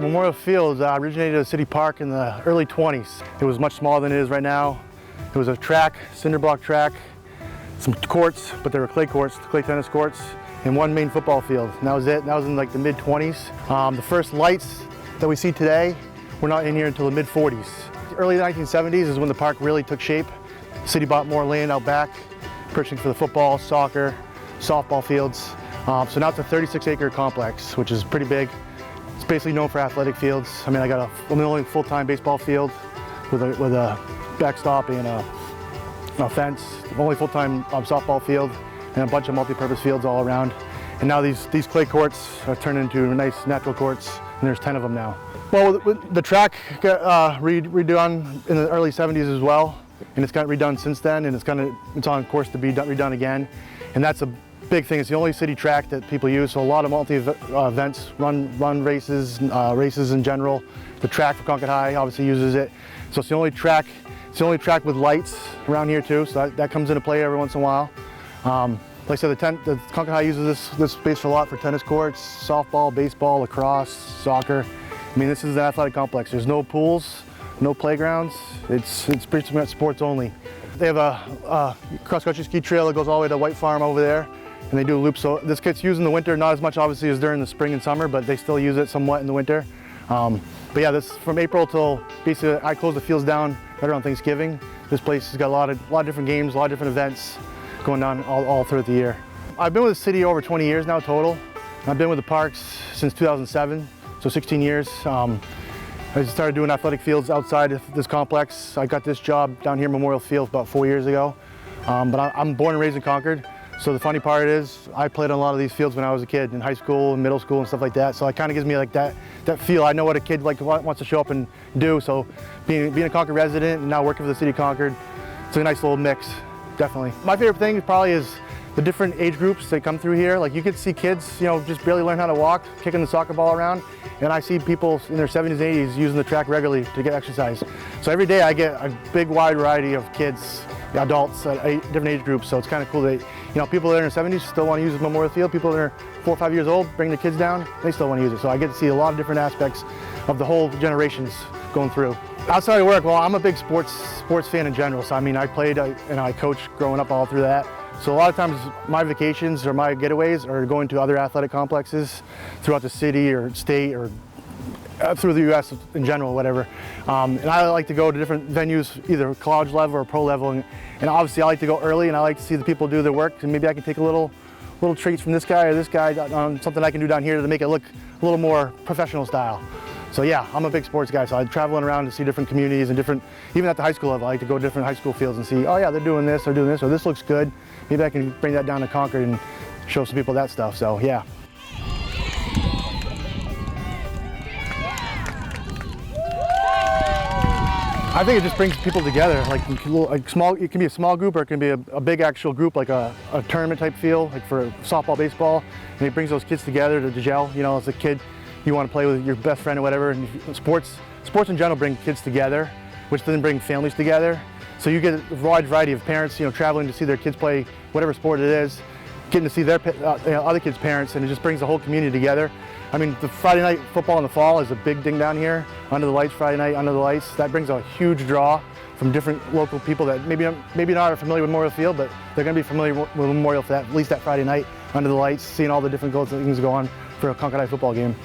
Memorial Field originated as a city park in the early 20s. It was much smaller than it is right now. It was a track, cinder block track, some courts, but they were clay courts, clay tennis courts, and one main football field. And that was it. And that was in like the mid-20s. The first lights that we see today were not in here until the mid-40s. The early 1970s is when the park really took shape. The city bought more land out back, purchasing for the football, soccer, softball fields. So now it's a 36-acre complex, which is pretty big. It's basically known for athletic fields. I mean, I'm the only full-time baseball field with a backstop and a fence. The only full-time softball field and a bunch of multi-purpose fields all around. And now these clay courts are turned into nice natural courts, and there's 10 of them now. Well, the track got redone in the early 70s as well, and it's got redone since then, and it's on course to be redone again. And that's a big thing. It's the only city track that people use, so a lot of events, run races, races in general. The track for Concord High obviously uses it. So it's the only track with lights around here too, so that comes into play every once in a while. Like I said, the Concord High uses this space a lot for tennis courts, softball, baseball, lacrosse, soccer. I mean, this is an athletic complex. There's no pools, no playgrounds. It's pretty much sports only. They have a cross-country ski trail that goes all the way to White Farm over there, and they do a loop. So this gets used in the winter, not as much obviously as during the spring and summer, but they still use it somewhat in the winter. But yeah, this from April till basically I close the fields down right around Thanksgiving. This place has got a lot of different games, a lot of different events going on all throughout the year. I've been with the city over 20 years now total. I've been with the parks since 2007, so 16 years. I started doing athletic fields outside of this complex. I got this job down here at Memorial Field about 4 years ago. But I'm born and raised in Concord. So the funny part is I played on a lot of these fields when I was a kid in high school and middle school and stuff like that. So it kind of gives me like that feel. I know what a kid wants to show up and do. So being a Concord resident and now working for the city of Concord, it's a nice little mix, definitely. My favorite thing probably is the different age groups that come through here. Like you could see kids, just barely learn how to walk, kicking the soccer ball around. And I see people in their 70s and 80s using the track regularly to get exercise. So every day I get a big wide variety of kids, adults, different age groups. So it's kind of cool that people that are in their 70s still want to use the Memorial Field. People that are 4 or 5 years old, bring their kids down, they still want to use it. So I get to see a lot of different aspects of the whole generations going through. Outside of work, well, I'm a big sports fan in general. So I mean, I played and I coached growing up all through that. So a lot of times my vacations or my getaways are going to other athletic complexes throughout the city or state or through the U.S. in general, whatever. And I like to go to different venues, either college level or pro level. And obviously I like to go early and I like to see the people do their work, and maybe I can take a little treats from this guy or this guy on something I can do down here to make it look a little more professional style. So yeah, I'm a big sports guy, so I'm traveling around to see different communities and even at the high school level, I like to go to different high school fields and see, oh yeah, they're doing this, or this looks good. Maybe I can bring that down to Concord and show some people that stuff, so yeah. I think it just brings people together, it can be a small group or it can be a big actual group, like a tournament type feel, like for softball, baseball, and it brings those kids together to gel. As a kid, you want to play with your best friend or whatever, and sports in general bring kids together, which then bring families together. So you get a wide variety of parents, traveling to see their kids play whatever sport it is, getting to see their other kids' parents, and it just brings the whole community together. I mean, the Friday night football in the fall is a big thing down here. Under the lights, Friday night, under the lights. That brings a huge draw from different local people that maybe not are familiar with Memorial Field, but they're going to be familiar with Memorial for at least that Friday night under the lights, seeing all the different things that go on for a Concord High football game.